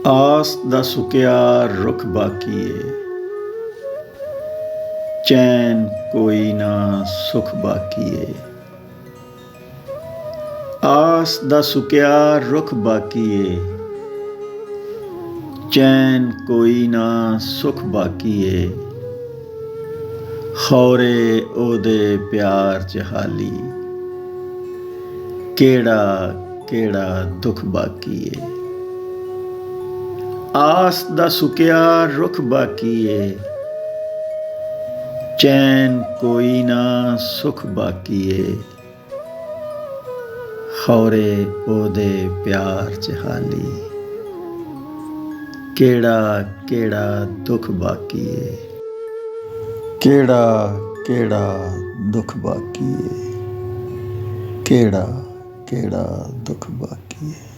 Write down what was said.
ਆਸ ਦਾ ਸੁੱਕਿਆ ਰੁੱਖ ਬਾਕੀ ਏ, ਚੈਨ ਕੋਈ ਨਾ ਸੁਖ ਬਾਕੀ ਏ। ਆਸ ਦਾ ਸੁੱਕਿਆ ਰੁੱਖ ਬਾਕੀ ਏ, ਚੈਨ ਕੋਈ ਨਾ ਸੁਖ ਬਾਕੀ ਏ। ਖੌਰੇ ਉਹਦੇ ਪਿਆਰ 'ਚ ਹਾਲੀ, ਕਿਹੜਾ ਕਿਹੜਾ ਦੁੱਖ ਬਾਕੀ ਏ। ਆਸ ਦਾ ਸੁੱਕਿਆ ਰੁੱਖ ਬਾਕੀ ਏ, ਚੈਨ ਕੋਈ ਨਾ ਸੁਖ ਬਾਕੀ ਏ। ਖੌਰੇ ਉਹਦੇ ਪਿਆਰ 'ਚ ਹਾਲੀ, ਕਿਹੜਾ ਕਿਹੜਾ ਦੁੱਖ ਬਾਕੀ ਏ। ਕਿਹੜਾ ਕਿਹੜਾ ਦੁੱਖ ਬਾਕੀ ਏ, ਕਿਹੜਾ ਕਿਹੜਾ ਦੁੱਖ ਬਾਕੀ ਏ।